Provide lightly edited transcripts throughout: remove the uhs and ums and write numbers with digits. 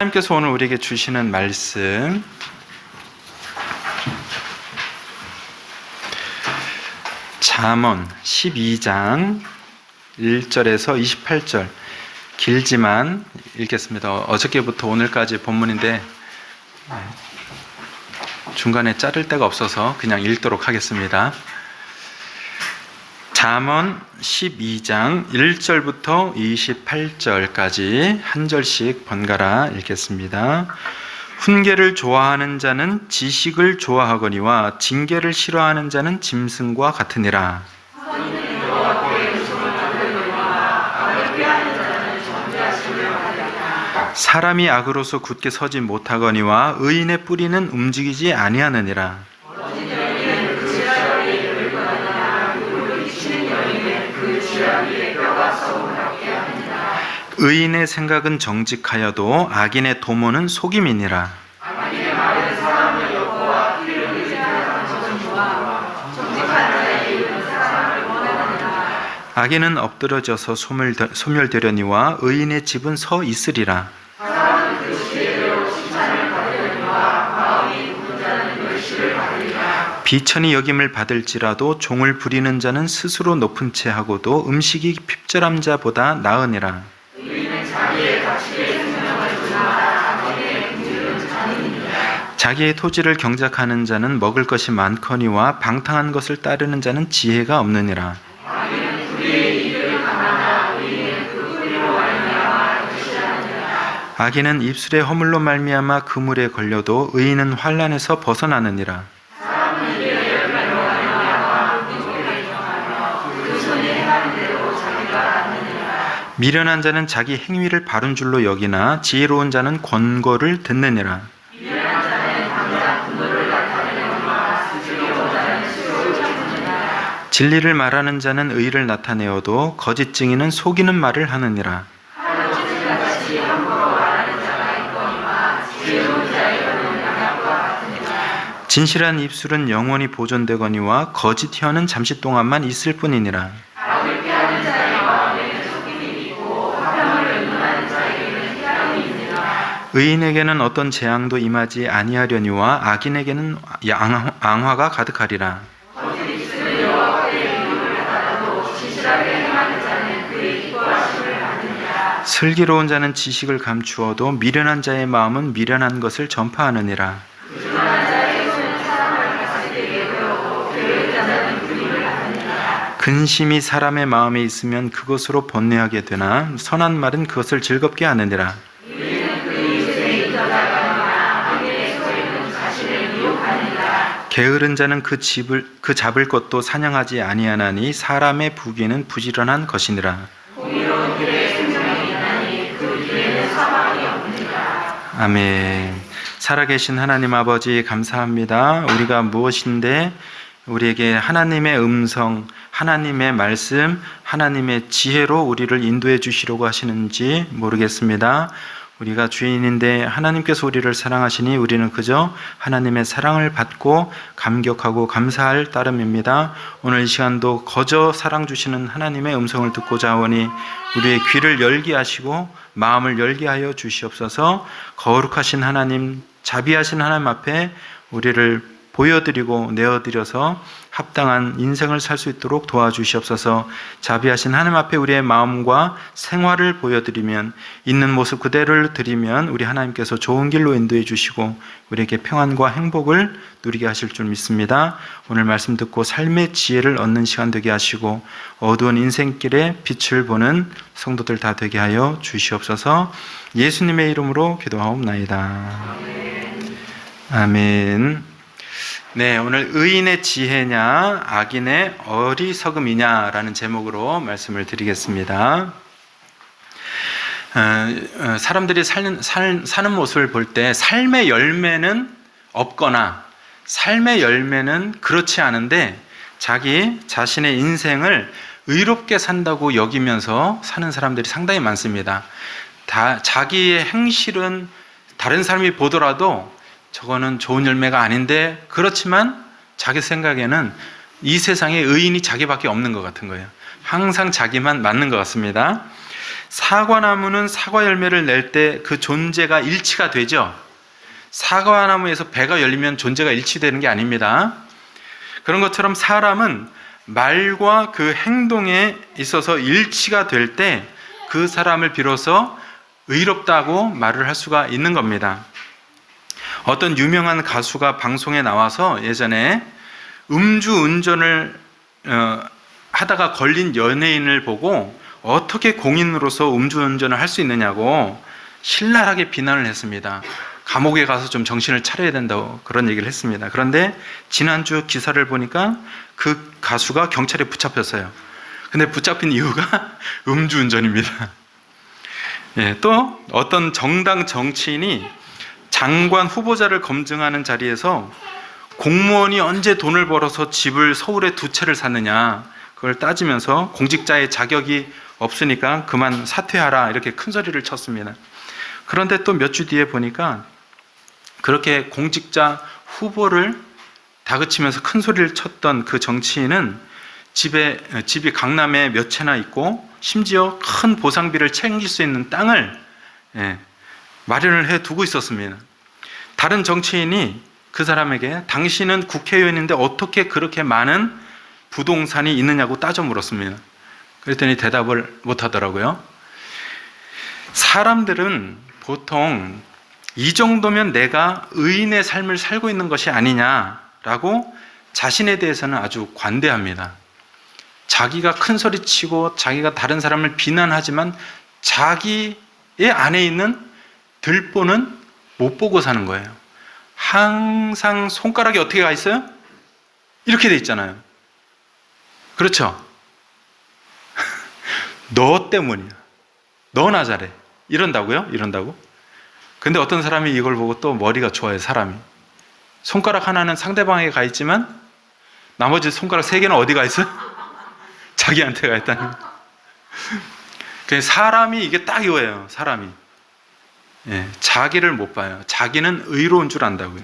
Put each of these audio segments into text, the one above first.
하나님께서 오늘 우리에게 주시는 말씀 잠언 12장 1절에서 28절 길지만 읽겠습니다. 어저께부터 오늘까지 본문인데 중간에 자를 데가 없어서 그냥 읽도록 하겠습니다. 잠언 12장 1절부터 28절까지 한 절씩 번갈아 읽겠습니다. 훈계를 좋아하는 자는 지식을 좋아하거니와 징계를 싫어하는 자는 짐승과 같으니라. 사람이 악으로서 굳게 서지 못하거니와 의인의 뿌리는 움직이지 아니하느니라. 의인의 생각은 정직하여도 악인의 도모는 속임이니라. 악인은 엎드러져서 소멸되려니와 의인의 집은 서 있으리라. 비천히 여김을 받을지라도 종을 부리는 자는 스스로 높은 채 하고도 음식이 핍절한 자보다 나으니라. 자기의 토지를 경작하는 자는 먹을 것이 많거니와 방탕한 것을 따르는 자는 지혜가 없느니라. 악인은 입술의 허물로 말미암아 그물에 걸려도 의인은 환난에서 벗어나느니라. 미련한 자는 자기 행위를 바른 줄로 여기나 지혜로운 자는 권고를 듣느니라. 진리를 말하는 자는 의를 나타내어도 거짓 증인은 속이는 말을 하느니라. 진실한 입술은 영원히 보존되거니와 거짓 혀는 잠시 동안만 있을 뿐이니라. 의인에게는 어떤 재앙도 임하지 아니하려니와 악인에게는 앙화가 가득하리라. 슬기로운 자는 지식을 감추어도 미련한 자의 마음은 미련한 것을 전파하느니라. 근심이 사람의 마음에 있으면 그것으로 번뇌하게 되나 선한 말은 그것을 즐겁게 하느니라. 게으른 자는 그 잡을 것도 사냥하지 아니하나니 사람의 부귀는 부지런한 것이니라. 아멘. 살아계신 하나님 아버지 감사합니다. 우리가 무엇인데 우리에게 하나님의 음성, 하나님의 말씀, 하나님의 지혜로 우리를 인도해 주시려고 하시는지 모르겠습니다. 우리가 죄인인데 하나님께서 우리를 사랑하시니 우리는 그저 하나님의 사랑을 받고 감격하고 감사할 따름입니다. 오늘 이 시간도 거저 사랑 주시는 하나님의 음성을 듣고자 하오니 우리의 귀를 열게 하시고 마음을 열게 하여 주시옵소서. 거룩하신 하나님, 자비하신 하나님 앞에 우리를 보여드리고 내어드려서 합당한 인생을 살 수 있도록 도와주시옵소서. 자비하신 하나님 앞에 우리의 마음과 생활을 보여드리면, 있는 모습 그대로를 드리면 우리 하나님께서 좋은 길로 인도해 주시고 우리에게 평안과 행복을 누리게 하실 줄 믿습니다. 오늘 말씀 듣고 삶의 지혜를 얻는 시간 되게 하시고 어두운 인생길에 빛을 보는 성도들 다 되게 하여 주시옵소서. 예수님의 이름으로 기도하옵나이다. 아멘. 네, 오늘 의인의 지혜냐 악인의 어리석음이냐라는 제목으로 말씀을 드리겠습니다. 사람들이 사는 모습을 볼 때 삶의 열매는 없거나 삶의 열매는 그렇지 않은데 자기 자신의 인생을 의롭게 산다고 여기면서 사는 사람들이 상당히 많습니다. 자기의 행실은 다른 사람이 보더라도 저거는 좋은 열매가 아닌데, 그렇지만 자기 생각에는 이 세상에 의인이 자기밖에 없는 것 같은 거예요. 항상 자기만 맞는 것 같습니다. 사과나무는 사과 열매를 낼 때 그 존재가 일치가 되죠. 사과나무에서 배가 열리면 존재가 일치되는 게 아닙니다. 그런 것처럼 사람은 말과 그 행동에 있어서 일치가 될 때 그 사람을 비로소 의롭다고 말을 할 수가 있는 겁니다. 어떤 유명한 가수가 방송에 나와서 예전에 음주운전을 하다가 걸린 연예인을 보고 어떻게 공인으로서 음주운전을 할 수 있느냐고 신랄하게 비난을 했습니다. 감옥에 가서 좀 정신을 차려야 된다고 그런 얘기를 했습니다. 그런데 지난주 기사를 보니까 그 가수가 경찰에 붙잡혔어요. 근데 붙잡힌 이유가 음주운전입니다. 예, 또 어떤 정당 정치인이 장관 후보자를 검증하는 자리에서 공무원이 언제 돈을 벌어서 집을 서울에 2채를 샀느냐 그걸 따지면서 공직자의 자격이 없으니까 그만 사퇴하라 이렇게 큰 소리를 쳤습니다. 그런데 또 몇 주 뒤에 보니까 그렇게 공직자 후보를 다그치면서 큰 소리를 쳤던 그 정치인은 집이 강남에 몇 채나 있고 심지어 큰 보상비를 챙길 수 있는 땅을 마련을 해 두고 있었습니다. 다른 정치인이 그 사람에게 당신은 국회의원인데 어떻게 그렇게 많은 부동산이 있느냐고 따져 물었습니다. 그랬더니 대답을 못 하더라고요. 사람들은 보통 이 정도면 내가 의인의 삶을 살고 있는 것이 아니냐라고 자신에 대해서는 아주 관대합니다. 자기가 큰 소리 치고 자기가 다른 사람을 비난하지만 자기의 안에 있는 들보는 못 보고 사는 거예요. 항상 손가락이 어떻게 가 있어요? 이렇게 돼 있잖아요. 그렇죠? 너 때문이야. 너나 잘해. 이런다고요? 이런다고? 근데 어떤 사람이 이걸 보고 또 머리가 좋아요, 사람이. 손가락 하나는 상대방에게 가 있지만 나머지 손가락 3개는 어디 가 있어요? 자기한테 가 있다는 거예요. 사람이 이게 딱 이거예요, 사람이. 자기를 못 봐요. 자기는 의로운 줄 안다고요.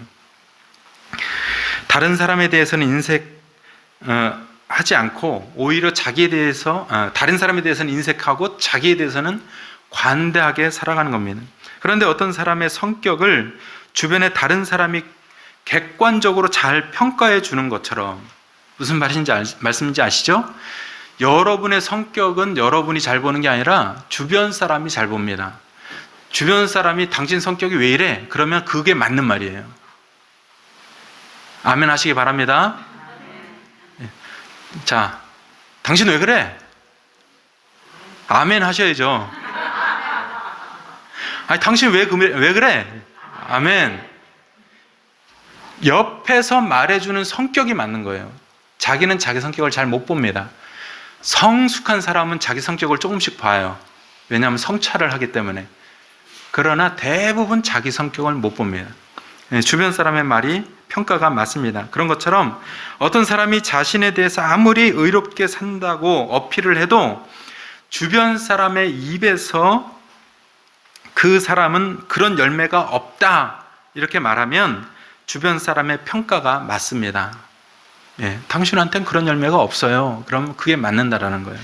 다른 사람에 대해서는 인색하지 않고 오히려 자기에 대해서 다른 사람에 대해서는 인색하고 자기에 대해서는 관대하게 살아가는 겁니다. 그런데 어떤 사람의 성격을 주변의 다른 사람이 객관적으로 잘 평가해 주는 것처럼 무슨 말씀인지 아시죠? 여러분의 성격은 여러분이 잘 보는 게 아니라 주변 사람이 잘 봅니다. 주변 사람이 당신 성격이 왜 이래? 그러면 그게 맞는 말이에요. 아멘 하시기 바랍니다. 자, 당신 왜 그래? 아멘 하셔야죠. 아니, 당신 왜 그래? 아멘. 옆에서 말해주는 성격이 맞는 거예요. 자기는 자기 성격을 잘 못 봅니다. 성숙한 사람은 자기 성격을 조금씩 봐요. 왜냐하면 성찰을 하기 때문에. 그러나 대부분 자기 성격을 못 봅니다. 주변 사람의 말이 평가가 맞습니다. 그런 것처럼 어떤 사람이 자신에 대해서 아무리 의롭게 산다고 어필을 해도 주변 사람의 입에서 그 사람은 그런 열매가 없다 이렇게 말하면 주변 사람의 평가가 맞습니다. 당신한테는 그런 열매가 없어요. 그럼 그게 맞는다라는 거예요.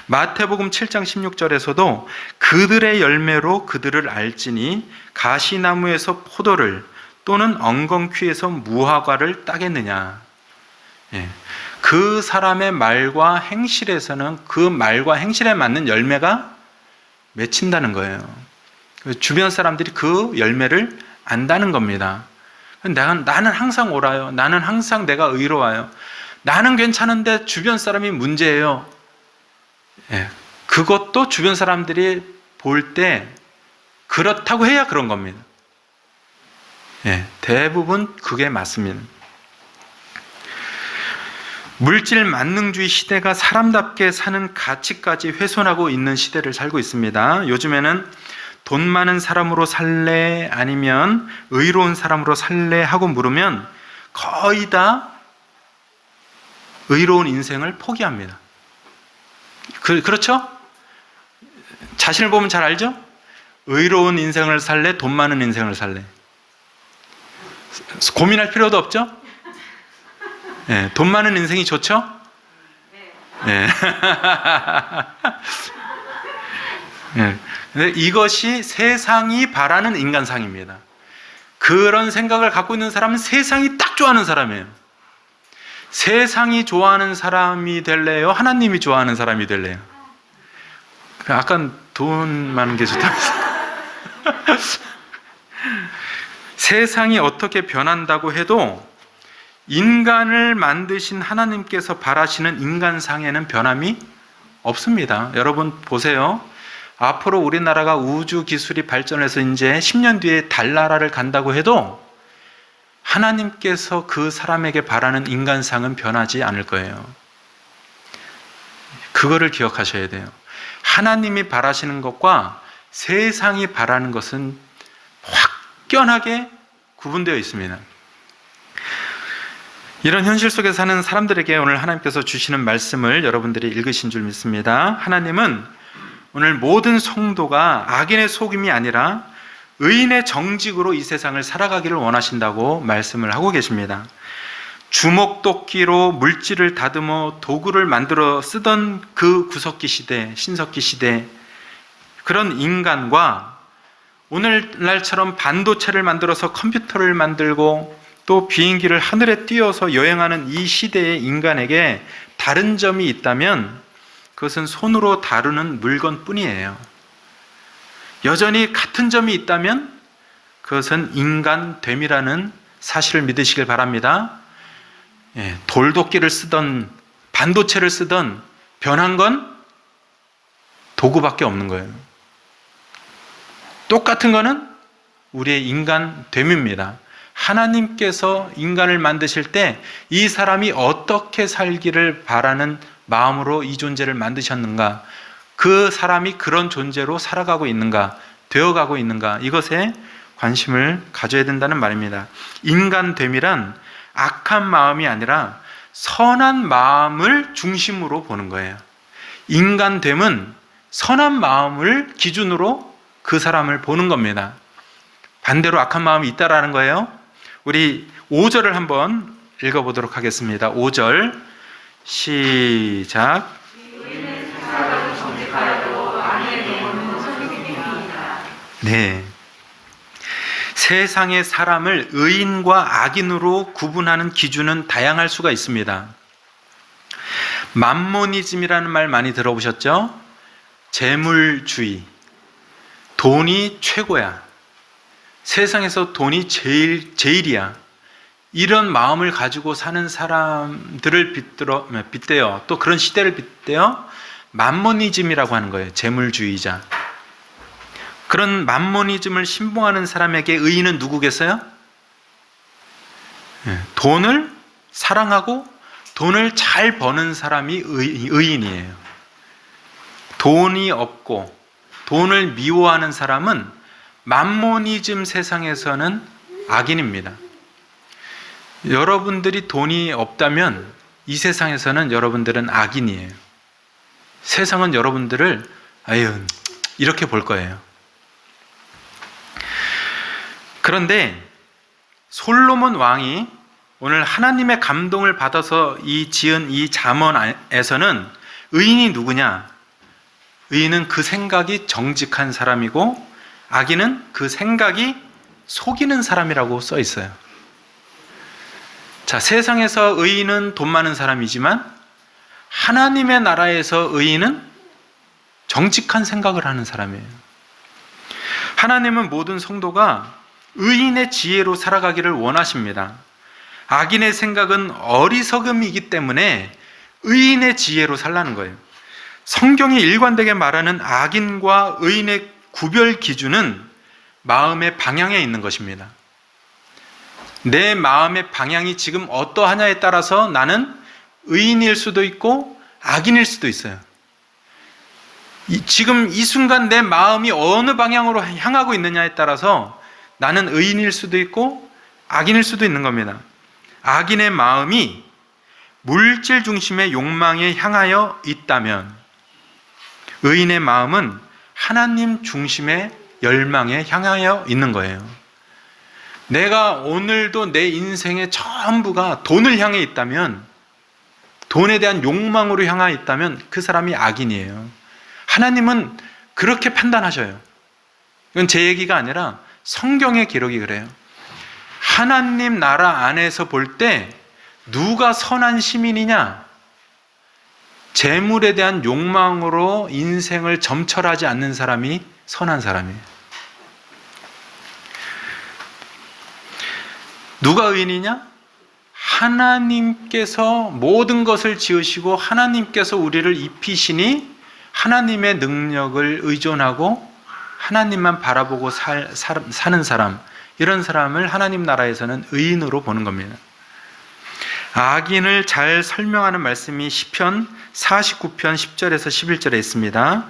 마태복음 7장 16절에서도 그들의 열매로 그들을 알지니 가시나무에서 포도를 또는 엉겅퀴에서 무화과를 따겠느냐. 그 사람의 말과 행실에서는 그 말과 행실에 맞는 열매가 맺힌다는 거예요. 주변 사람들이 그 열매를 안다는 겁니다. 나는 항상 옳아요. 나는 항상 내가 의로워요. 나는 괜찮은데 주변 사람이 문제예요. 그것도 주변 사람들이 볼 때 그렇다고 해야 그런 겁니다. 대부분 그게 맞습니다. 물질 만능주의 시대가 사람답게 사는 가치까지 훼손하고 있는 시대를 살고 있습니다. 요즘에는 돈 많은 사람으로 살래? 아니면 의로운 사람으로 살래? 하고 물으면 거의 다 의로운 인생을 포기합니다. 그렇죠? 자신을 보면 잘 알죠? 의로운 인생을 살래? 돈 많은 인생을 살래? 고민할 필요도 없죠? 돈 많은 인생이 좋죠? 예. 근데 이것이 세상이 바라는 인간상입니다. 그런 생각을 갖고 있는 사람은 세상이 딱 좋아하는 사람이에요. 세상이 좋아하는 사람이 될래요? 하나님이 좋아하는 사람이 될래요? 아까 돈 많은 게 좋다면서. 세상이 어떻게 변한다고 해도 인간을 만드신 하나님께서 바라시는 인간상에는 변함이 없습니다. 여러분 보세요. 앞으로 우리나라가 우주 기술이 발전해서 이제 10년 뒤에 달나라를 간다고 해도 하나님께서 그 사람에게 바라는 인간상은 변하지 않을 거예요. 그거를 기억하셔야 돼요. 하나님이 바라시는 것과 세상이 바라는 것은 확연하게 구분되어 있습니다. 이런 현실 속에 사는 사람들에게 오늘 하나님께서 주시는 말씀을 여러분들이 읽으신 줄 믿습니다. 하나님은 오늘 모든 성도가 악인의 속임이 아니라 의인의 정직으로 이 세상을 살아가기를 원하신다고 말씀을 하고 계십니다. 주먹도끼로 물질을 다듬어 도구를 만들어 쓰던 그 구석기 시대, 신석기 시대, 그런 인간과 오늘날처럼 반도체를 만들어서 컴퓨터를 만들고 또 비행기를 하늘에 띄워서 여행하는 이 시대의 인간에게 다른 점이 있다면 그것은 손으로 다루는 물건뿐이에요. 여전히 같은 점이 있다면 그것은 인간됨이라는 사실을 믿으시길 바랍니다. 돌도끼를 쓰던 반도체를 쓰던 변한 건 도구밖에 없는 거예요. 똑같은 거는 우리의 인간됨입니다. 하나님께서 인간을 만드실 때 이 사람이 어떻게 살기를 바라는 마음으로 이 존재를 만드셨는가, 그 사람이 그런 존재로 살아가고 있는가, 되어가고 있는가, 이것에 관심을 가져야 된다는 말입니다. 인간됨이란 악한 마음이 아니라 선한 마음을 중심으로 보는 거예요. 인간됨은 선한 마음을 기준으로 그 사람을 보는 겁니다. 반대로 악한 마음이 있다라는 거예요. 우리 5절을 한번 읽어보도록 하겠습니다. 5절 시작. 네. 세상의 사람을 의인과 악인으로 구분하는 기준은 다양할 수가 있습니다. 맘모니즘이라는 말 많이 들어보셨죠? 재물주의. 돈이 최고야. 세상에서 돈이 제일이야. 이런 마음을 가지고 사는 사람들을 빗대어 또 그런 시대를 빗대어 맘모니즘이라고 하는 거예요. 재물주의자. 그런 맘모니즘을 신봉하는 사람에게 의인은 누구겠어요? 돈을 사랑하고 돈을 잘 버는 사람이 의인이에요. 돈이 없고 돈을 미워하는 사람은 맘모니즘 세상에서는 악인입니다. 여러분들이 돈이 없다면 이 세상에서는 여러분들은 악인이에요. 세상은 여러분들을 이렇게 볼 거예요. 그런데 솔로몬 왕이 오늘 하나님의 감동을 받아서 지은 이 잠언에서는 의인이 누구냐? 의인은 그 생각이 정직한 사람이고 악인은 그 생각이 속이는 사람이라고 써 있어요. 자, 세상에서 의인은 돈 많은 사람이지만 하나님의 나라에서 의인은 정직한 생각을 하는 사람이에요. 하나님은 모든 성도가 의인의 지혜로 살아가기를 원하십니다. 악인의 생각은 어리석음이기 때문에 의인의 지혜로 살라는 거예요. 성경이 일관되게 말하는 악인과 의인의 구별 기준은 마음의 방향에 있는 것입니다. 내 마음의 방향이 지금 어떠하냐에 따라서 나는 의인일 수도 있고 악인일 수도 있어요. 지금 이 순간 내 마음이 어느 방향으로 향하고 있느냐에 따라서 나는 의인일 수도 있고 악인일 수도 있는 겁니다. 악인의 마음이 물질 중심의 욕망에 향하여 있다면 의인의 마음은 하나님 중심의 열망에 향하여 있는 거예요. 내가 오늘도 내 인생의 전부가 돈을 향해 있다면, 돈에 대한 욕망으로 향하여 있다면 그 사람이 악인이에요. 하나님은 그렇게 판단하셔요. 이건 제 얘기가 아니라 성경의 기록이 그래요. 하나님 나라 안에서 볼 때 누가 선한 시민이냐? 재물에 대한 욕망으로 인생을 점철하지 않는 사람이 선한 사람이에요. 누가 의인이냐? 하나님께서 모든 것을 지으시고 하나님께서 우리를 입히시니 하나님의 능력을 의존하고 하나님만 바라보고 사는 사람, 이런 사람을 하나님 나라에서는 의인으로 보는 겁니다. 악인을 잘 설명하는 말씀이 시편 49편 10절에서 11절에 있습니다.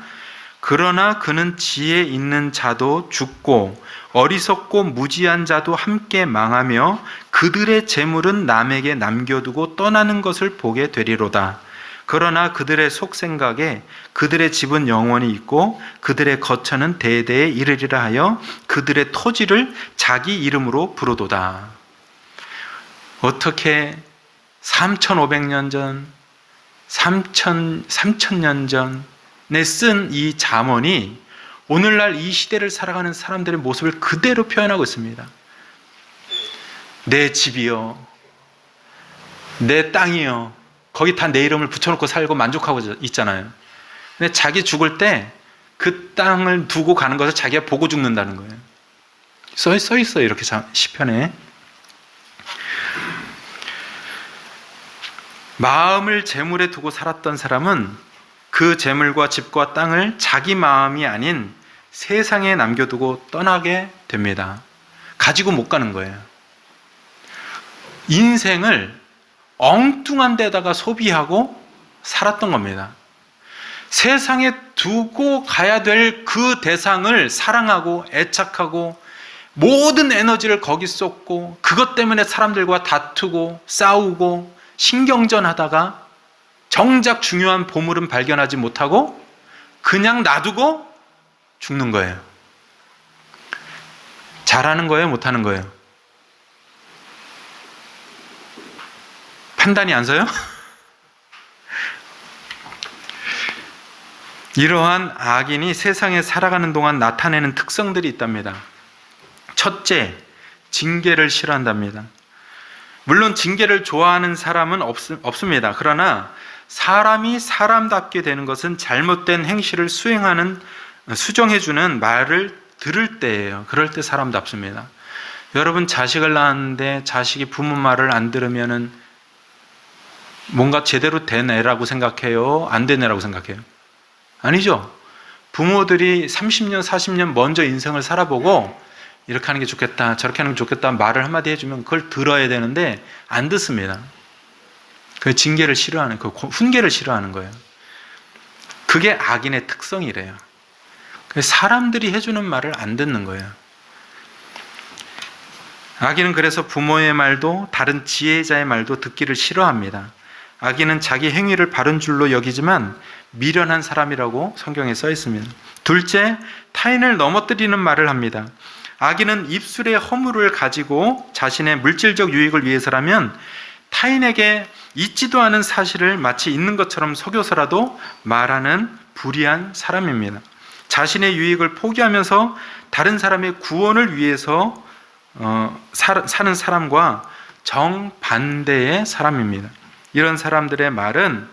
그러나 그는 지혜 있는 자도 죽고 어리석고 무지한 자도 함께 망하며 그들의 재물은 남에게 남겨두고 떠나는 것을 보게 되리로다. 그러나 그들의 속생각에 그들의 집은 영원히 있고 그들의 거처는 대대에 이르리라 하여 그들의 토지를 자기 이름으로 부르도다. 어떻게 3,500년 전, 3,000년 전에 쓴 이 잠언이 오늘날 이 시대를 살아가는 사람들의 모습을 그대로 표현하고 있습니다. 내 집이요, 내 땅이요, 거기 다 내 이름을 붙여놓고 살고 만족하고 있잖아요. 근데 자기 죽을 때 그 땅을 두고 가는 것을 자기가 보고 죽는다는 거예요. 써 있어요, 이렇게 시편에. 마음을 재물에 두고 살았던 사람은 그 재물과 집과 땅을 자기 마음이 아닌 세상에 남겨두고 떠나게 됩니다. 가지고 못 가는 거예요. 인생을 엉뚱한 데다가 소비하고 살았던 겁니다. 세상에 두고 가야 될 그 대상을 사랑하고 애착하고 모든 에너지를 거기 쏟고 그것 때문에 사람들과 다투고 싸우고 신경전하다가 정작 중요한 보물은 발견하지 못하고 그냥 놔두고 죽는 거예요. 잘하는 거예요? 못하는 거예요? 판단이 안 서요? 이러한 악인이 세상에 살아가는 동안 나타내는 특성들이 있답니다. 첫째, 징계를 싫어한답니다. 물론 징계를 좋아하는 사람은 없습니다. 그러나 사람이 사람답게 되는 것은 잘못된 행실을 수정해주는 말을 들을 때예요. 그럴 때 사람답습니다. 여러분, 자식을 낳았는데 자식이 부모 말을 안 들으면은 뭔가 제대로 된 애라고 생각해요? 안 된 애라고 생각해요? 아니죠. 부모들이 30년, 40년 먼저 인생을 살아보고 이렇게 하는 게 좋겠다, 저렇게 하는 게 좋겠다 말을 한마디 해주면 그걸 들어야 되는데 안 듣습니다. 그 징계를 싫어하는, 그 훈계를 싫어하는 거예요. 그게 악인의 특성이래요. 사람들이 해주는 말을 안 듣는 거예요. 악인은 그래서 부모의 말도 다른 지혜자의 말도 듣기를 싫어합니다. 악인은 자기 행위를 바른 줄로 여기지만 미련한 사람이라고 성경에 써 있습니다. 둘째, 타인을 넘어뜨리는 말을 합니다. 악인은 입술의 허물을 가지고 자신의 물질적 유익을 위해서라면 타인에게 있지도 않은 사실을 마치 있는 것처럼 속여서라도 말하는 불의한 사람입니다. 자신의 유익을 포기하면서 다른 사람의 구원을 위해서 사는 사람과 정반대의 사람입니다. 이런 사람들의 말은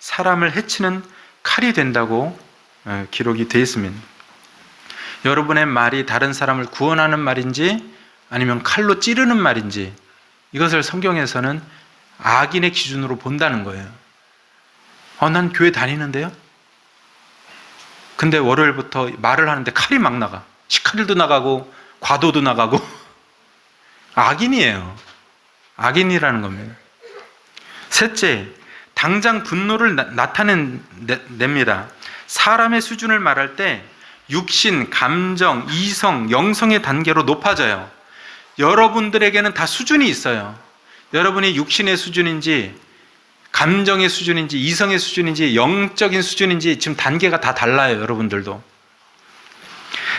사람을 해치는 칼이 된다고 기록이 되어 있습니다. 여러분의 말이 다른 사람을 구원하는 말인지 아니면 칼로 찌르는 말인지 이것을 성경에서는 악인의 기준으로 본다는 거예요. 난 교회 다니는데요? 근데 월요일부터 말을 하는데 칼이 막 나가. 시카릴도 나가고 과도도 나가고 악인이에요. 악인이라는 겁니다. 셋째, 당장 분노를 나타냅니다. 사람의 수준을 말할 때 육신, 감정, 이성, 영성의 단계로 높아져요. 여러분들에게는 다 수준이 있어요. 여러분이 육신의 수준인지 감정의 수준인지 이성의 수준인지 영적인 수준인지 지금 단계가 다 달라요. 여러분들도.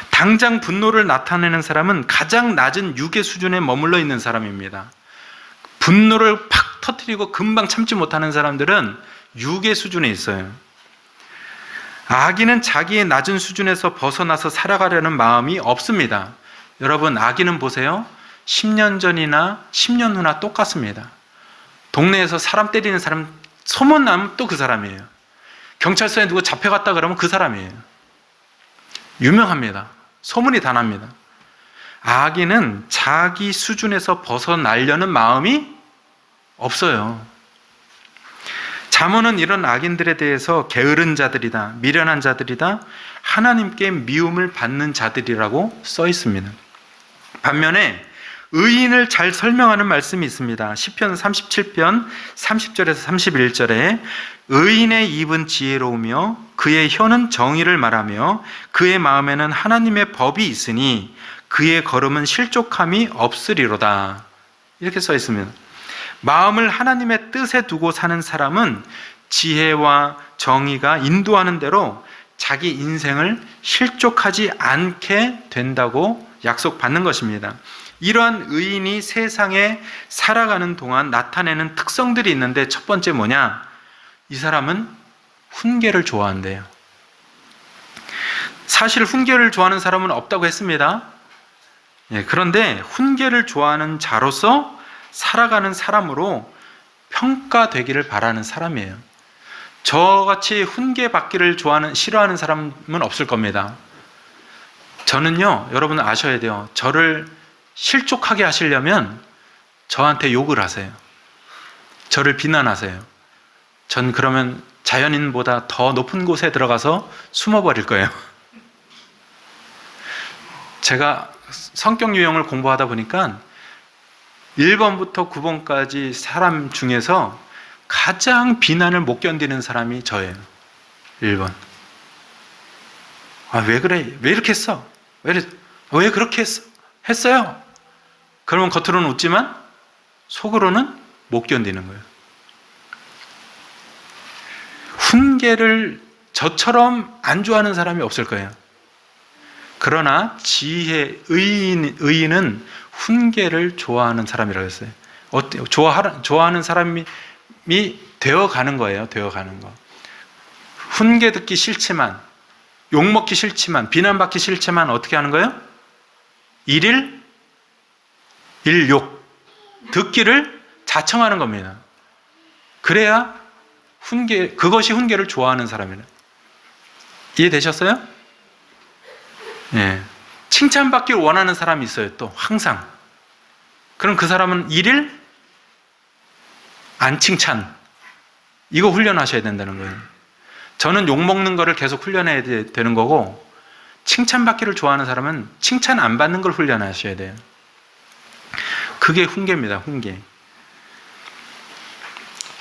당장 분노를 나타내는 사람은 가장 낮은 육의 수준에 머물러 있는 사람입니다. 분노를 팍 터뜨리고 금방 참지 못하는 사람들은 육의 수준에 있어요. 악인은 자기의 낮은 수준에서 벗어나서 살아가려는 마음이 없습니다. 여러분, 악인은 보세요. 10년 전이나 10년 후나 똑같습니다. 동네에서 사람 때리는 사람 소문나면 또 그 사람이에요. 경찰서에 누구 잡혀갔다 그러면 그 사람이에요. 유명합니다. 소문이 다 납니다. 악인은 자기 수준에서 벗어나려는 마음이 없어요. 잠언은 이런 악인들에 대해서 게으른 자들이다, 미련한 자들이다, 하나님께 미움을 받는 자들이라고 써 있습니다. 반면에 의인을 잘 설명하는 말씀이 있습니다. 시편 37편 30절에서 31절에 의인의 입은 지혜로우며 그의 혀는 정의를 말하며 그의 마음에는 하나님의 법이 있으니 그의 걸음은 실족함이 없으리로다. 이렇게 써 있습니다. 마음을 하나님의 뜻에 두고 사는 사람은 지혜와 정의가 인도하는 대로 자기 인생을 실족하지 않게 된다고 약속받는 것입니다. 이러한 의인이 세상에 살아가는 동안 나타내는 특성들이 있는데 첫 번째 뭐냐? 이 사람은 훈계를 좋아한대요. 사실 훈계를 좋아하는 사람은 없다고 했습니다. 그런데 훈계를 좋아하는 자로서 살아가는 사람으로 평가되기를 바라는 사람이에요. 저같이 훈계 받기를 싫어하는 사람은 없을 겁니다. 저는요, 여러분 아셔야 돼요. 저를 실족하게 하시려면 저한테 욕을 하세요. 저를 비난하세요. 전 그러면 자연인보다 더 높은 곳에 들어가서 숨어버릴 거예요. 제가 성격 유형을 공부하다 보니까 1번부터 9번까지 사람 중에서 가장 비난을 못 견디는 사람이 저예요. 1번. 아, 왜 그래? 왜 이렇게 했어? 왜 그렇게 했어요? 그러면 겉으로는 웃지만 속으로는 못 견디는 거예요. 훈계를 저처럼 안 좋아하는 사람이 없을 거예요. 그러나 의인은 훈계를 좋아하는 사람이라고 했어요. 좋아하는 사람이 되어가는 거예요. 되어가는 거. 훈계 듣기 싫지만, 욕먹기 싫지만, 비난받기 싫지만 어떻게 하는 거예요? 일일 일욕. 듣기를 자청하는 겁니다. 그래야 그것이 훈계를 좋아하는 사람이에요. 이해되셨어요? 예. 칭찬받기를 원하는 사람이 있어요. 또 항상. 그럼 그 사람은 일일 안 칭찬. 이거 훈련하셔야 된다는 거예요. 저는 욕먹는 거를 계속 훈련해야 되는 거고, 칭찬받기를 좋아하는 사람은 칭찬 안 받는 걸 훈련하셔야 돼요. 그게 훈계입니다. 훈계.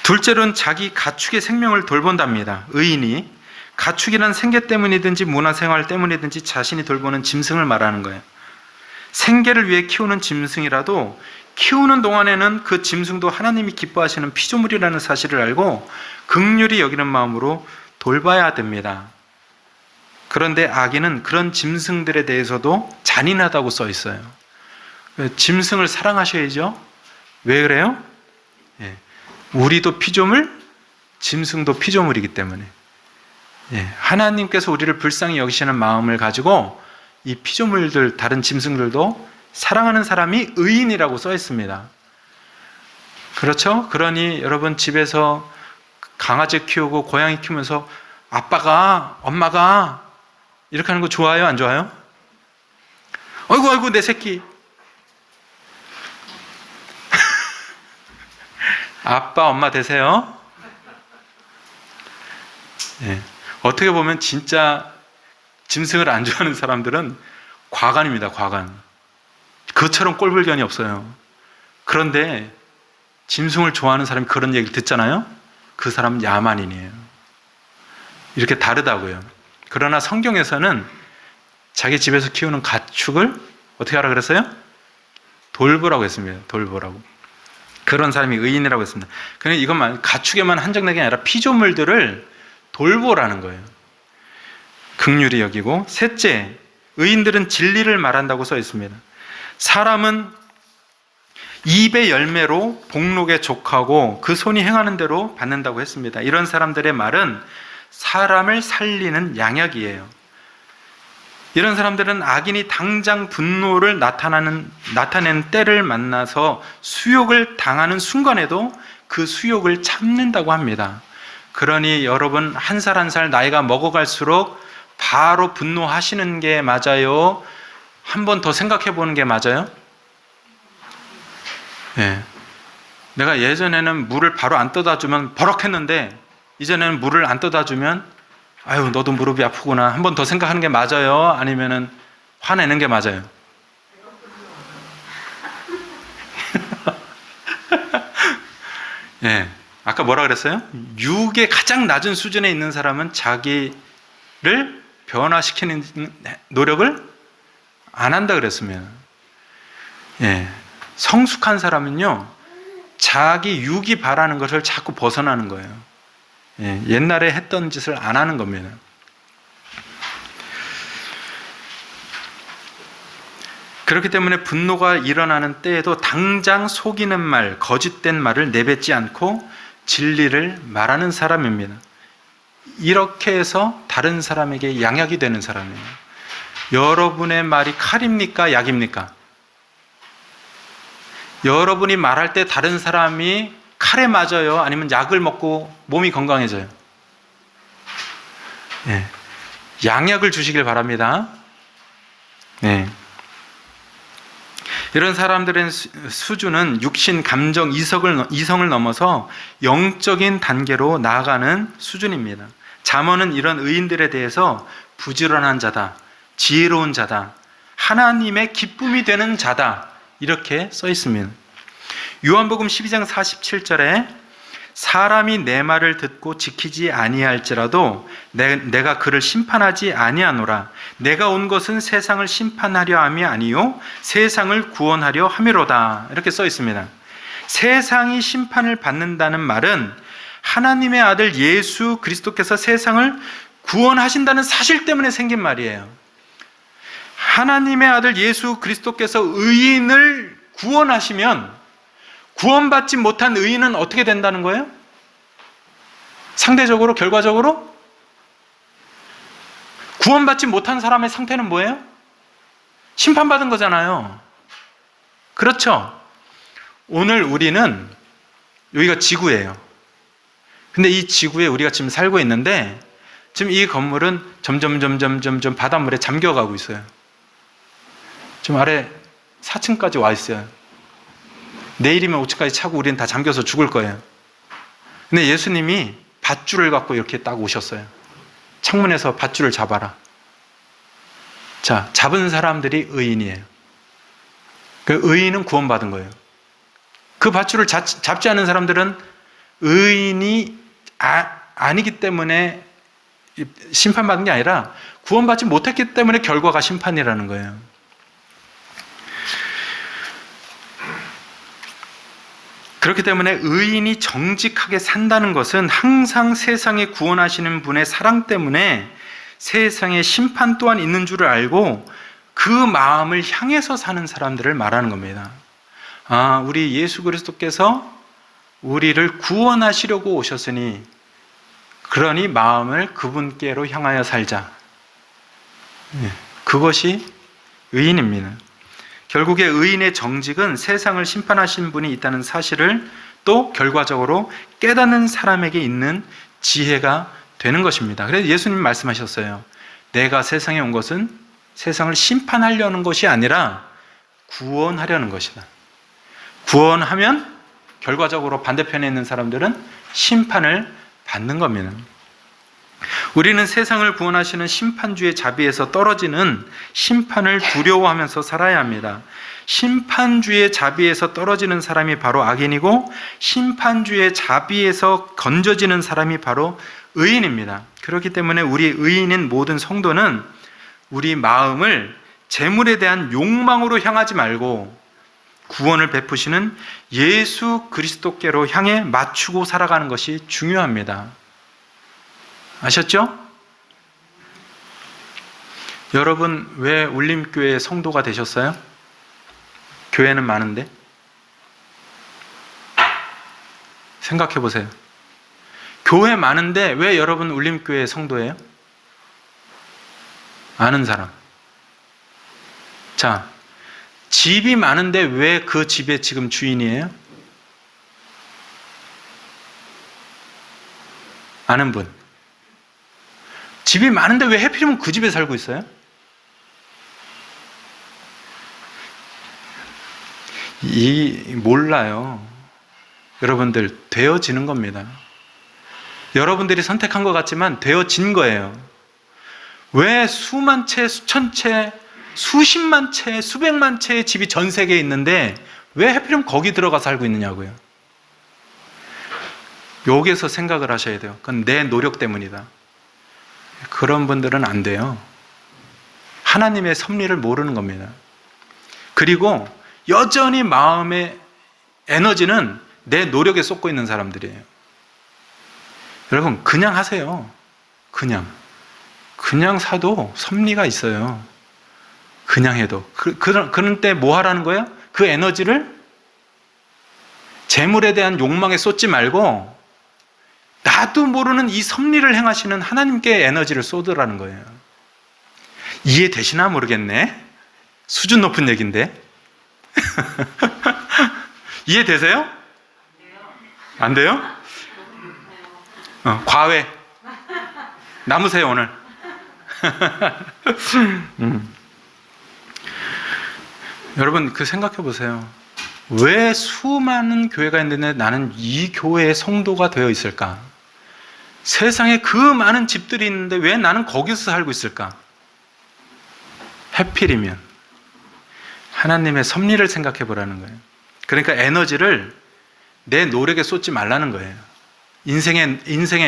둘째로는 자기 가축의 생명을 돌본답니다. 의인이 가축이란 생계 때문이든지 문화생활 때문이든지 자신이 돌보는 짐승을 말하는 거예요. 생계를 위해 키우는 짐승이라도 키우는 동안에는 그 짐승도 하나님이 기뻐하시는 피조물이라는 사실을 알고 긍휼히 여기는 마음으로 돌봐야 됩니다. 그런데 악인은 그런 짐승들에 대해서도 잔인하다고 써 있어요. 짐승을 사랑하셔야죠. 왜 그래요? 우리도 피조물, 짐승도 피조물이기 때문에. 하나님께서 우리를 불쌍히 여기시는 마음을 가지고 이 피조물들, 다른 짐승들도 사랑하는 사람이 의인이라고 써 있습니다. 그렇죠? 그러니 여러분 집에서 강아지 키우고 고양이 키우면서 아빠가, 엄마가 이렇게 하는 거 좋아요? 안 좋아요? 아이고 내 새끼. 아빠, 엄마 되세요? 어떻게 보면 진짜 짐승을 안 좋아하는 사람들은 과간입니다. 과간. 그처럼 꼴불견이 없어요. 그런데 짐승을 좋아하는 사람이 그런 얘기를 듣잖아요. 그 사람은 야만인이에요. 이렇게 다르다고요. 그러나 성경에서는 자기 집에서 키우는 가축을 어떻게 하라 그랬어요? 돌보라고 했습니다. 돌보라고. 그런 사람이 의인이라고 했습니다. 그러니까 이것만 가축에만 한정된 게 아니라 피조물들을 돌보라는 거예요. 긍휼히 여기고. 셋째, 의인들은 진리를 말한다고 써 있습니다. 사람은 입의 열매로 복록에 족하고 그 손이 행하는 대로 받는다고 했습니다. 이런 사람들의 말은 사람을 살리는 양약이에요. 이런 사람들은 악인이 당장 분노를 나타내는 때를 만나서 수욕을 당하는 순간에도 그 수욕을 참는다고 합니다. 그러니 여러분, 한 살 한 살 나이가 먹어갈수록 바로 분노하시는 게 맞아요? 한 번 더 생각해 보는 게 맞아요? 네. 내가 예전에는 물을 바로 안 떠다 주면 버럭했는데, 이제는 물을 안 떠다 주면 아유, 너도 무릎이 아프구나, 한 번 더 생각하는 게 맞아요? 아니면은 화내는 게 맞아요? 예. 아까 뭐라 그랬어요? 육의 가장 낮은 수준에 있는 사람은 자기를 변화시키는 노력을 안 한다 그랬으면, 예. 성숙한 사람은요, 자기 육이 바라는 것을 자꾸 벗어나는 거예요. 예. 옛날에 했던 짓을 안 하는 겁니다. 그렇기 때문에 분노가 일어나는 때에도 당장 속이는 말, 거짓된 말을 내뱉지 않고 진리를 말하는 사람입니다. 이렇게 해서 다른 사람에게 양약이 되는 사람이에요. 여러분의 말이 칼입니까? 약입니까? 여러분이 말할 때 다른 사람이 칼에 맞아요? 아니면 약을 먹고 몸이 건강해져요? 네. 양약을 주시길 바랍니다. 네. 이런 사람들의 수준은 육신, 감정, 이성을 넘어서 영적인 단계로 나아가는 수준입니다. 잠언은 이런 의인들에 대해서 부지런한 자다, 지혜로운 자다, 하나님의 기쁨이 되는 자다, 이렇게 써 있습니다. 요한복음 12장 47절에 사람이 내 말을 듣고 지키지 아니할지라도 내가 그를 심판하지 아니하노라. 내가 온 것은 세상을 심판하려 함이 아니요 세상을 구원하려 함이로다. 이렇게 써 있습니다. 세상이 심판을 받는다는 말은 하나님의 아들 예수 그리스도께서 세상을 구원하신다는 사실 때문에 생긴 말이에요. 하나님의 아들 예수 그리스도께서 의인을 구원하시면 구원받지 못한 의인은 어떻게 된다는 거예요? 상대적으로, 결과적으로 구원받지 못한 사람의 상태는 뭐예요? 심판받은 거잖아요. 그렇죠? 오늘 우리는 여기가 지구예요. 근데 이 지구에 우리가 지금 살고 있는데 지금 이 건물은 점점 바닷물에 잠겨가고 있어요. 지금 아래 4층까지 와 있어요. 내일이면 5층까지 차고 우리는 다 잠겨서 죽을 거예요. 근데 예수님이 밧줄을 갖고 이렇게 딱 오셨어요. 창문에서 밧줄을 잡아라. 자, 잡은 사람들이 의인이에요. 그 의인은 구원받은 거예요. 그 밧줄을 잡지 않은 사람들은 의인이 아니기 때문에 심판받은 게 아니라 구원받지 못했기 때문에 결과가 심판이라는 거예요. 그렇기 때문에 의인이 정직하게 산다는 것은 항상 세상에 구원하시는 분의 사랑 때문에 세상에 심판 또한 있는 줄을 알고 그 마음을 향해서 사는 사람들을 말하는 겁니다. 아, 우리 예수 그리스도께서 우리를 구원하시려고 오셨으니 그러니 마음을 그분께로 향하여 살자. 그것이 의인입니다. 결국에 의인의 정직은 세상을 심판하신 분이 있다는 사실을 또 결과적으로 깨닫는 사람에게 있는 지혜가 되는 것입니다. 그래서 예수님이 말씀하셨어요. 내가 세상에 온 것은 세상을 심판하려는 것이 아니라 구원하려는 것이다. 구원하면 결과적으로 반대편에 있는 사람들은 심판을 받는 겁니다. 우리는 세상을 구원하시는 심판주의 자비에서 떨어지는 심판을 두려워하면서 살아야 합니다. 심판주의 자비에서 떨어지는 사람이 바로 악인이고 심판주의 자비에서 건져지는 사람이 바로 의인입니다. 그렇기 때문에 우리 의인인 모든 성도는 우리 마음을 재물에 대한 욕망으로 향하지 말고 구원을 베푸시는 예수 그리스도께로 향해 맞추고 살아가는 것이 중요합니다. 아셨죠? 여러분 왜 울림교회 성도가 되셨어요? 교회는 많은데? 생각해 보세요. 교회 많은데 왜 여러분 울림교회 성도예요? 아는 사람. 자, 집이 많은데 왜 그 집의 지금 주인이에요? 아는 분. 집이 많은데 왜 하필이면 그 집에 살고 있어요? 몰라요. 여러분들, 되어지는 겁니다. 여러분들이 선택한 것 같지만 되어진 거예요. 왜 수만 채, 수천 채, 수십만 채, 수백만 채의 집이 전 세계에 있는데 왜 하필이면 거기 들어가 살고 있느냐고요. 여기에서 생각을 하셔야 돼요. 그건 내 노력 때문이다. 그런 분들은 안 돼요. 하나님의 섭리를 모르는 겁니다. 그리고 여전히 마음의 에너지는 내 노력에 쏟고 있는 사람들이에요. 여러분, 그냥 하세요. 그냥 사도 섭리가 있어요. 그냥 해도. 그런 때 뭐 하라는 거예요? 그 에너지를 재물에 대한 욕망에 쏟지 말고 나도 모르는 이 섭리를 행하시는 하나님께 에너지를 쏟으라는 거예요. 이해되시나 모르겠네. 수준 높은 얘기인데. 이해되세요? 안 돼요? 과외. 남으세요, 오늘. 여러분, 생각해 보세요. 왜 수많은 교회가 있는데 나는 이 교회의 성도가 되어 있을까? 세상에 그 많은 집들이 있는데 왜 나는 거기서 살고 있을까? 하필이면 하나님의 섭리를 생각해 보라는 거예요. 그러니까 에너지를 내 노력에 쏟지 말라는 거예요. 인생의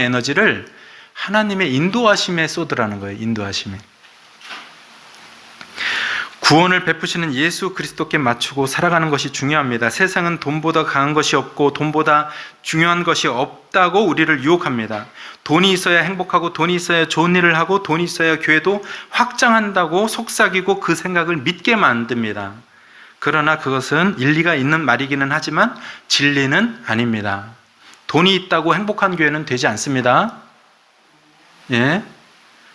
에너지를 하나님의 인도하심에 쏟으라는 거예요. 인도하심에. 구원을 베푸시는 예수 그리스도께 맞추고 살아가는 것이 중요합니다. 세상은 돈보다 강한 것이 없고 돈보다 중요한 것이 없다고 우리를 유혹합니다. 돈이 있어야 행복하고 돈이 있어야 좋은 일을 하고 돈이 있어야 교회도 확장한다고 속삭이고 그 생각을 믿게 만듭니다. 그러나 그것은 일리가 있는 말이기는 하지만 진리는 아닙니다. 돈이 있다고 행복한 교회는 되지 않습니다. 예.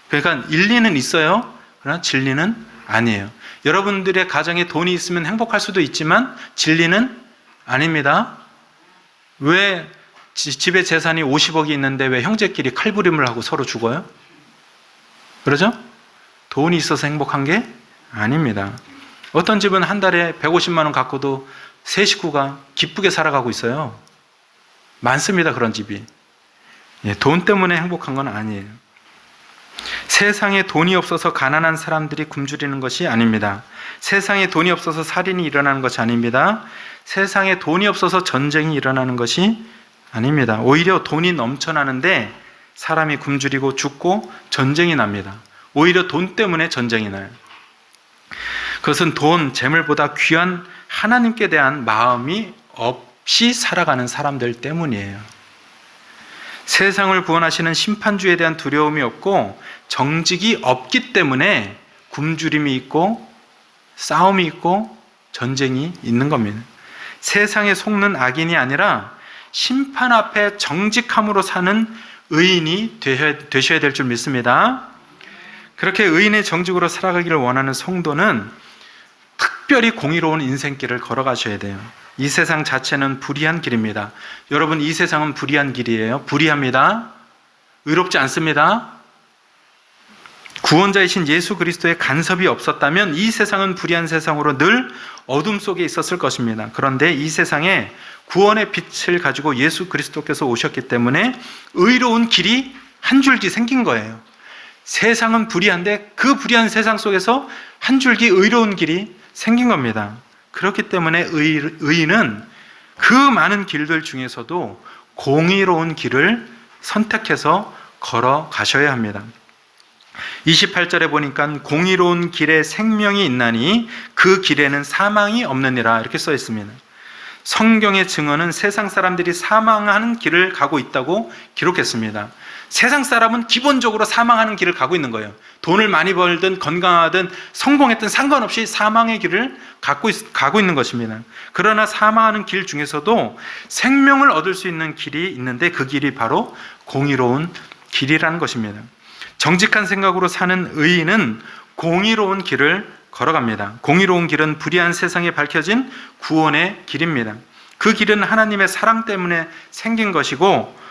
그러니까 일리는 있어요. 그러나 진리는 아니에요. 여러분들의 가정에 돈이 있으면 행복할 수도 있지만 진리는 아닙니다. 왜 집에 재산이 50억이 있는데 왜 형제끼리 칼부림을 하고 서로 죽어요? 그러죠? 돈이 있어서 행복한 게 아닙니다. 어떤 집은 한 달에 150만 원 갖고도 세 식구가 기쁘게 살아가고 있어요. 많습니다, 그런 집이. 돈 때문에 행복한 건 아니에요. 세상에 돈이 없어서 가난한 사람들이 굶주리는 것이 아닙니다. 세상에 돈이 없어서 살인이 일어나는 것이 아닙니다. 세상에 돈이 없어서 전쟁이 일어나는 것이 아닙니다. 오히려 돈이 넘쳐나는데 사람이 굶주리고 죽고 전쟁이 납니다. 오히려 돈 때문에 전쟁이 나요. 그것은 돈, 재물보다 귀한 하나님께 대한 마음이 없이 살아가는 사람들 때문이에요. 세상을 구원하시는 심판주에 대한 두려움이 없고 정직이 없기 때문에 굶주림이 있고 싸움이 있고 전쟁이 있는 겁니다. 세상에 속는 악인이 아니라 심판 앞에 정직함으로 사는 의인이 되셔야 될 줄 믿습니다. 그렇게 의인의 정직으로 살아가기를 원하는 성도는 특별히 공의로운 인생길을 걸어가셔야 돼요. 이 세상 자체는 불의한 길입니다. 여러분, 이 세상은 불의한 길이에요. 불의합니다. 의롭지 않습니다. 구원자이신 예수 그리스도의 간섭이 없었다면 이 세상은 불의한 세상으로 늘 어둠 속에 있었을 것입니다. 그런데 이 세상에 구원의 빛을 가지고 예수 그리스도께서 오셨기 때문에 의로운 길이 한 줄기 생긴 거예요. 세상은 불의한데 그 불의한 세상 속에서 한 줄기 의로운 길이 생긴 겁니다. 그렇기 때문에 의인은 그 많은 길들 중에서도 공의로운 길을 선택해서 걸어가셔야 합니다. 28절에 보니까 공의로운 길에 생명이 있나니 그 길에는 사망이 없느니라 이렇게 써 있습니다. 성경의 증언은 세상 사람들이 사망하는 길을 가고 있다고 기록했습니다. 세상 사람은 기본적으로 사망하는 길을 가고 있는 거예요. 돈을 많이 벌든 건강하든 성공했든 상관없이 사망의 길을 가고 있는 것입니다. 그러나 사망하는 길 중에서도 생명을 얻을 수 있는 길이 있는데 그 길이 바로 공의로운 길이라는 것입니다. 정직한 생각으로 사는 의인은 공의로운 길을 걸어갑니다. 공의로운 길은 불의한 세상에 밝혀진 구원의 길입니다. 그 길은 하나님의 사랑 때문에 생긴 것이고,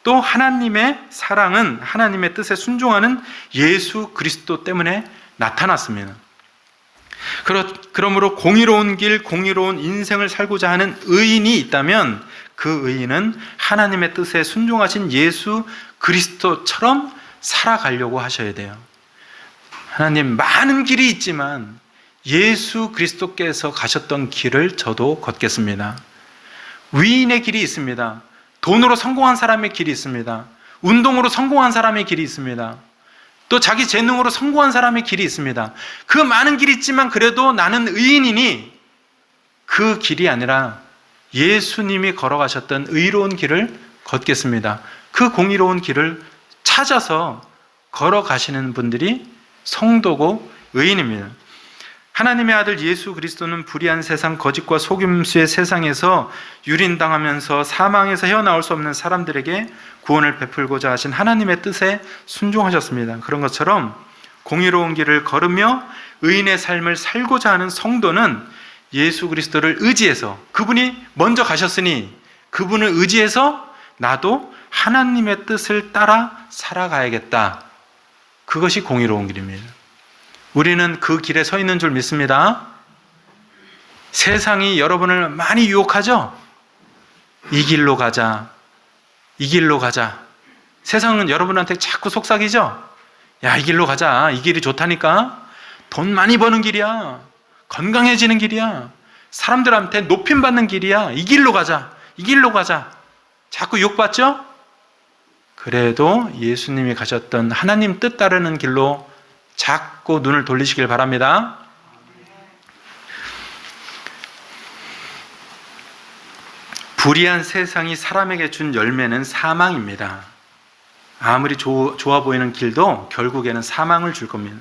또 하나님의 사랑은 하나님의 뜻에 순종하는 예수 그리스도 때문에 나타났습니다. 그러므로 공의로운 길, 공의로운 인생을 살고자 하는 의인이 있다면 그 의인은 하나님의 뜻에 순종하신 예수 그리스도처럼 살아가려고 하셔야 돼요. 하나님, 많은 길이 있지만 예수 그리스도께서 가셨던 길을 저도 걷겠습니다. 위인의 길이 있습니다. 돈으로 성공한 사람의 길이 있습니다. 운동으로 성공한 사람의 길이 있습니다. 또 자기 재능으로 성공한 사람의 길이 있습니다. 그 많은 길이 있지만 그래도 나는 의인이니 그 길이 아니라 예수님이 걸어가셨던 의로운 길을 걷겠습니다. 그 공의로운 길을 찾아서 걸어가시는 분들이 성도고 의인입니다. 하나님의 아들 예수 그리스도는 불의한 세상, 거짓과 속임수의 세상에서 유린당하면서 사망에서 헤어나올 수 없는 사람들에게 구원을 베풀고자 하신 하나님의 뜻에 순종하셨습니다. 그런 것처럼 공의로운 길을 걸으며 의인의 삶을 살고자 하는 성도는 예수 그리스도를 의지해서, 그분이 먼저 가셨으니 그분을 의지해서 나도 하나님의 뜻을 따라 살아가야겠다. 그것이 공의로운 길입니다. 우리는 그 길에 서 있는 줄 믿습니다. 세상이 여러분을 많이 유혹하죠? 이 길로 가자. 이 길로 가자. 세상은 여러분한테 자꾸 속삭이죠? 야, 이 길로 가자. 이 길이 좋다니까? 돈 많이 버는 길이야. 건강해지는 길이야. 사람들한테 높임받는 길이야. 이 길로 가자. 이 길로 가자. 자꾸 유혹받죠? 그래도 예수님이 가셨던 하나님 뜻 따르는 길로 자꾸 눈을 돌리시길 바랍니다. 불의한 세상이 사람에게 준 열매는 사망입니다. 아무리 좋아 보이는 길도 결국에는 사망을 줄 겁니다.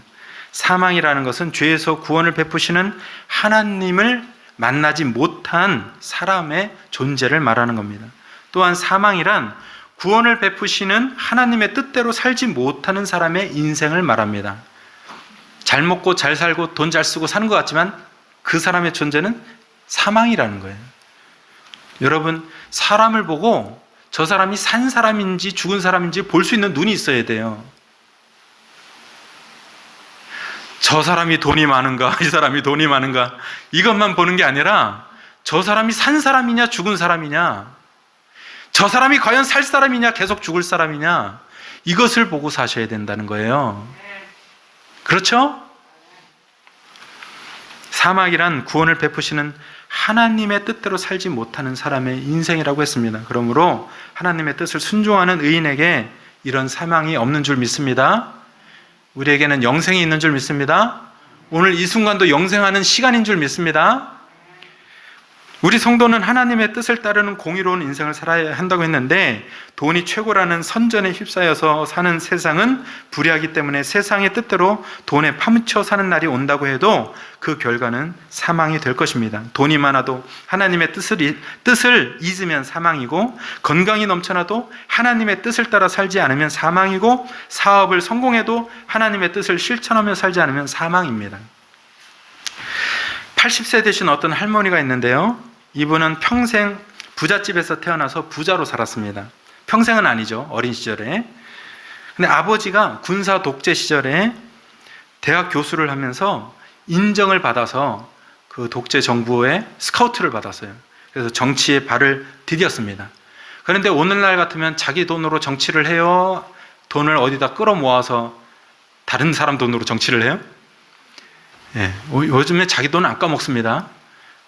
사망이라는 것은 죄에서 구원을 베푸시는 하나님을 만나지 못한 사람의 존재를 말하는 겁니다. 또한 사망이란 구원을 베푸시는 하나님의 뜻대로 살지 못하는 사람의 인생을 말합니다. 잘 먹고 잘 살고 돈 잘 쓰고 사는 것 같지만 그 사람의 존재는 사망이라는 거예요. 여러분, 사람을 보고 저 사람이 산 사람인지 죽은 사람인지 볼 수 있는 눈이 있어야 돼요. 저 사람이 돈이 많은가, 이 사람이 돈이 많은가, 이것만 보는 게 아니라 저 사람이 산 사람이냐 죽은 사람이냐, 저 사람이 과연 살 사람이냐 계속 죽을 사람이냐, 이것을 보고 사셔야 된다는 거예요. 그렇죠? 사막이란 구원을 베푸시는 하나님의 뜻대로 살지 못하는 사람의 인생이라고 했습니다. 그러므로 하나님의 뜻을 순종하는 의인에게 이런 사망이 없는 줄 믿습니다. 우리에게는 영생이 있는 줄 믿습니다. 오늘 이 순간도 영생하는 시간인 줄 믿습니다. 우리 성도는 하나님의 뜻을 따르는 공의로운 인생을 살아야 한다고 했는데, 돈이 최고라는 선전에 휩싸여서 사는 세상은 불의하기 때문에 세상의 뜻대로 돈에 파묻혀 사는 날이 온다고 해도 그 결과는 사망이 될 것입니다. 돈이 많아도 하나님의 뜻을 잊으면 사망이고, 건강이 넘쳐나도 하나님의 뜻을 따라 살지 않으면 사망이고, 사업을 성공해도 하나님의 뜻을 실천하며 살지 않으면 사망입니다. 80세 되신 어떤 할머니가 있는데요, 이분은 평생 부잣집에서 태어나서 부자로 살았습니다. 평생은 아니죠, 어린 시절에. 근데 아버지가 군사 독재 시절에 대학 교수를 하면서 인정을 받아서 그 독재 정부의 스카우트를 받았어요. 그래서 정치에 발을 디뎠습니다. 그런데 오늘날 같으면 자기 돈으로 정치를 해요? 돈을 어디다 끌어모아서 다른 사람 돈으로 정치를 해요? 예, 요즘에 자기 돈 안 까먹습니다.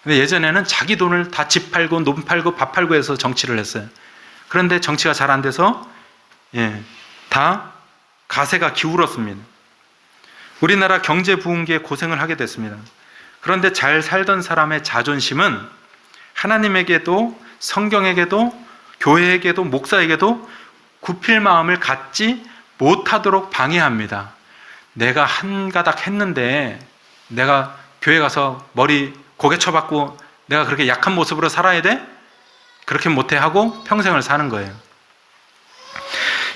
근데 예전에는 자기 돈을 다 집 팔고 논 팔고 밥 팔고 해서 정치를 했어요. 그런데 정치가 잘 안 돼서 다 가세가 기울었습니다. 우리나라 경제 부흥기에 고생을 하게 됐습니다. 그런데 잘 살던 사람의 자존심은 하나님에게도 성경에게도 교회에게도 목사에게도 굽힐 마음을 갖지 못하도록 방해합니다. 내가 한 가닥 했는데 내가 교회 가서 머리 고개 쳐박고 내가 그렇게 약한 모습으로 살아야 돼? 그렇게 못해 하고 평생을 사는 거예요.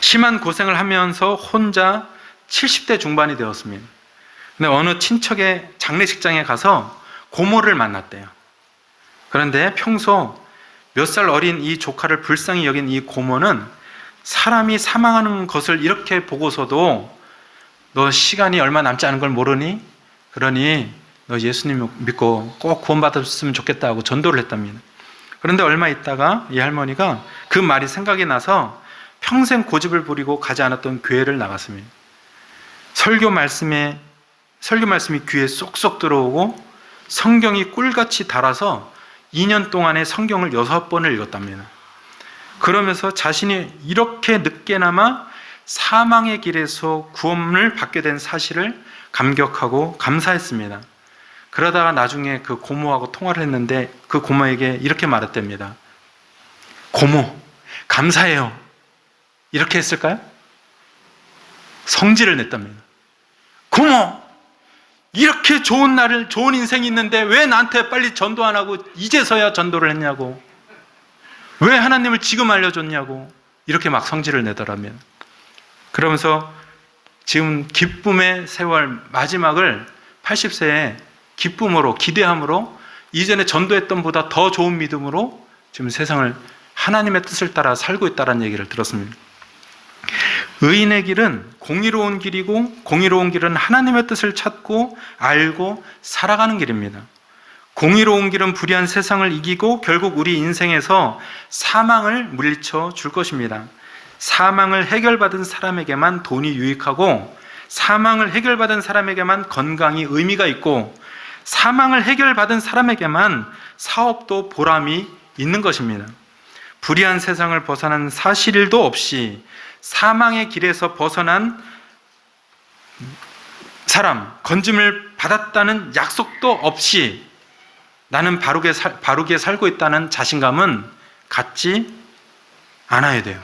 심한 고생을 하면서 혼자 70대 중반이 되었습니다. 근데 어느 친척의 장례식장에 가서 고모를 만났대요. 그런데 평소 몇 살 어린 이 조카를 불쌍히 여긴 이 고모는 사람이 사망하는 것을 이렇게 보고서도 너 시간이 얼마 남지 않은 걸 모르니? 그러니 너 예수님 믿고 꼭 구원받았으면 좋겠다 하고 전도를 했답니다. 그런데 얼마 있다가 이 할머니가 그 말이 생각이 나서 평생 고집을 부리고 가지 않았던 교회를 나갔습니다. 설교 말씀이 귀에 쏙쏙 들어오고 성경이 꿀같이 달아서 2년 동안에 성경을 6번을 읽었답니다. 그러면서 자신이 이렇게 늦게나마 사망의 길에서 구원을 받게 된 사실을 감격하고 감사했습니다. 그러다가 나중에 그 고모하고 통화를 했는데 그 고모에게 이렇게 말했답니다. 고모, 감사해요. 이렇게 했을까요? 성질을 냈답니다. 고모, 이렇게 좋은 인생이 있는데 왜 나한테 빨리 전도 안 하고 이제서야 전도를 했냐고. 왜 하나님을 지금 알려줬냐고. 이렇게 막 성질을 내더라면. 그러면서 지금 기쁨의 세월 마지막을 80세에 기쁨으로, 기대함으로, 이전에 전도했던 보다 더 좋은 믿음으로 지금 세상을 하나님의 뜻을 따라 살고 있다는 얘기를 들었습니다. 의인의 길은 공의로운 길이고, 공의로운 길은 하나님의 뜻을 찾고 알고 살아가는 길입니다. 공의로운 길은 불의한 세상을 이기고 결국 우리 인생에서 사망을 물리쳐 줄 것입니다. 사망을 해결받은 사람에게만 돈이 유익하고, 사망을 해결받은 사람에게만 건강이 의미가 있고, 사망을 해결받은 사람에게만 사업도 보람이 있는 것입니다. 불의한 세상을 벗어난 사실일도 없이 사망의 길에서 벗어난 사람, 건짐을 받았다는 약속도 없이 나는 바르게 살고 있다는 자신감은 갖지 않아야 돼요.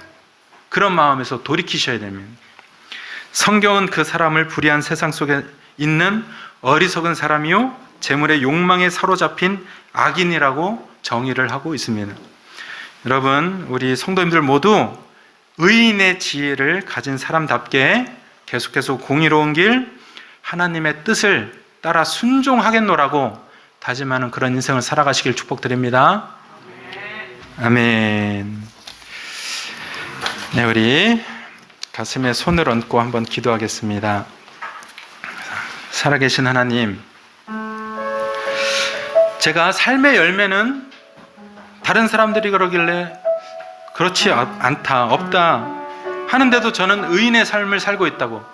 그런 마음에서 돌이키셔야 됩니다. 성경은 그 사람을 불의한 세상 속에 있는 어리석은 사람이요 재물의 욕망에 사로잡힌 악인이라고 정의를 하고 있습니다. 여러분, 우리 성도님들 모두 의인의 지혜를 가진 사람답게 계속해서 공의로운 길, 하나님의 뜻을 따라 순종하겠노라고 다짐하는 그런 인생을 살아가시길 축복드립니다. 아멘. 네, 우리 가슴에 손을 얹고 한번 기도하겠습니다. 살아계신 하나님, 제가 삶의 열매는 다른 사람들이 그러길래 그렇지 않다, 없다 하는데도 저는 의인의 삶을 살고 있다고,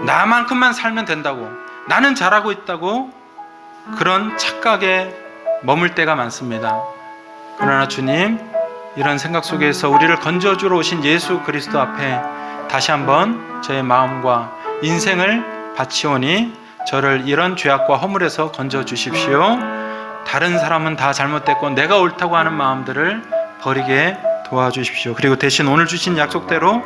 나만큼만 살면 된다고, 나는 잘하고 있다고 그런 착각에 머물 때가 많습니다. 그러나 주님, 이런 생각 속에서 우리를 건져주러 오신 예수 그리스도 앞에 다시 한번 저의 마음과 인생을 바치오니 저를 이런 죄악과 허물에서 건져주십시오. 다른 사람은 다 잘못됐고 내가 옳다고 하는 마음들을 버리게 도와주십시오. 그리고 대신 오늘 주신 약속대로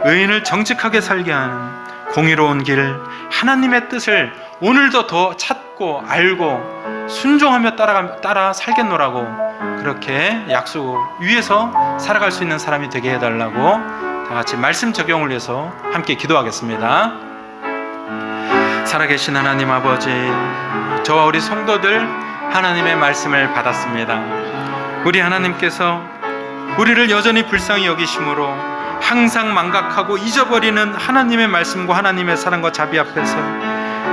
의인을 정직하게 살게 하는 공의로운 길, 하나님의 뜻을 오늘도 더 찾고 알고 순종하며 따라 살겠노라고, 그렇게 약속 위에서 살아갈 수 있는 사람이 되게 해달라고 다 같이 말씀 적용을 위해서 함께 기도하겠습니다. 살아계신 하나님 아버지, 저와 우리 성도들 하나님의 말씀을 받았습니다. 우리 하나님께서 우리를 여전히 불쌍히 여기심으로 항상 망각하고 잊어버리는 하나님의 말씀과 하나님의 사랑과 자비 앞에서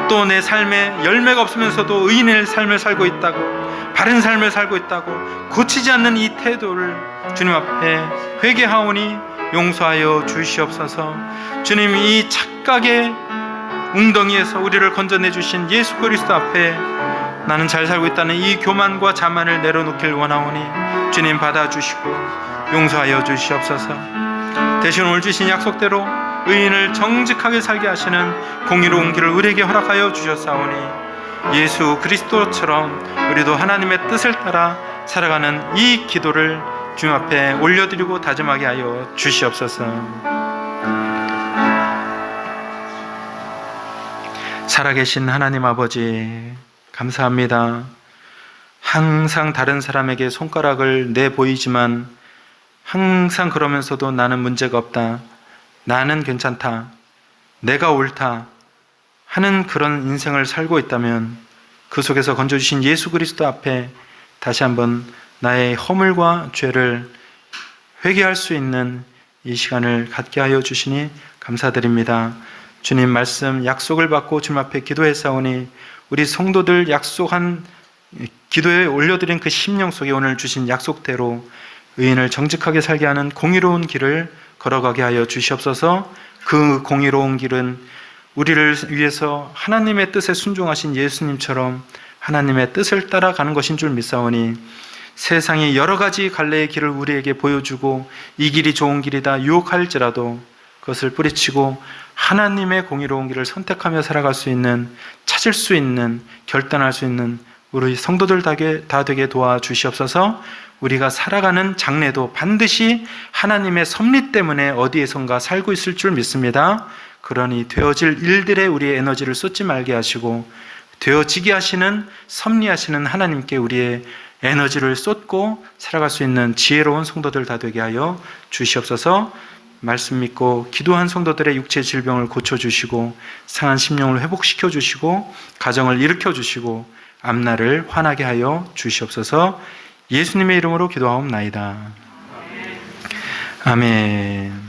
또 내 삶에 열매가 없으면서도 의인의 삶을 살고 있다고, 바른 삶을 살고 있다고 고치지 않는 이 태도를 주님 앞에 회개하오니 용서하여 주시옵소서. 주님, 이 착각의 웅덩이에서 우리를 건져내 주신 예수 그리스도 앞에 나는 잘 살고 있다는 이 교만과 자만을 내려놓길 원하오니 주님 받아주시고 용서하여 주시옵소서. 대신 오늘 주신 약속대로 의인을 정직하게 살게 하시는 공의로운 길을 우리에게 허락하여 주셨사오니 예수 그리스도처럼 우리도 하나님의 뜻을 따라 살아가는 이 기도를 주님 앞에 올려드리고 다짐하게 하여 주시옵소서. 살아계신 하나님 아버지, 감사합니다. 항상 다른 사람에게 손가락을 내보이지만 항상 그러면서도 나는 문제가 없다, 나는 괜찮다, 내가 옳다 하는 그런 인생을 살고 있다면 그 속에서 건져주신 예수 그리스도 앞에 다시 한번 나의 허물과 죄를 회개할 수 있는 이 시간을 갖게 하여 주시니 감사드립니다. 주님 말씀 약속을 받고 주님 앞에 기도했사오니 우리 성도들 약속한 기도에 올려드린 그 심령 속에 오늘 주신 약속대로 의인을 정직하게 살게 하는 공의로운 길을 걸어가게 하여 주시옵소서. 그 공의로운 길은 우리를 위해서 하나님의 뜻에 순종하신 예수님처럼 하나님의 뜻을 따라가는 것인 줄 믿사오니 세상이 여러 가지 갈래의 길을 우리에게 보여주고 이 길이 좋은 길이다 유혹할지라도 그것을 뿌리치고 하나님의 공의로운 길을 선택하며 살아갈 수 있는, 찾을 수 있는, 결단할 수 있는 우리 성도들 다 되게 도와주시옵소서. 우리가 살아가는 장래도 반드시 하나님의 섭리 때문에 어디에선가 살고 있을 줄 믿습니다. 그러니 되어질 일들에 우리의 에너지를 쏟지 말게 하시고 되어지게 하시는, 섭리하시는 하나님께 우리의 에너지를 쏟고 살아갈 수 있는 지혜로운 성도들 다 되게 하여 주시옵소서. 말씀 믿고 기도한 성도들의 육체 질병을 고쳐주시고 상한 심령을 회복시켜 주시고 가정을 일으켜 주시고 앞날을 환하게 하여 주시옵소서. 예수님의 이름으로 기도하옵나이다. 아멘.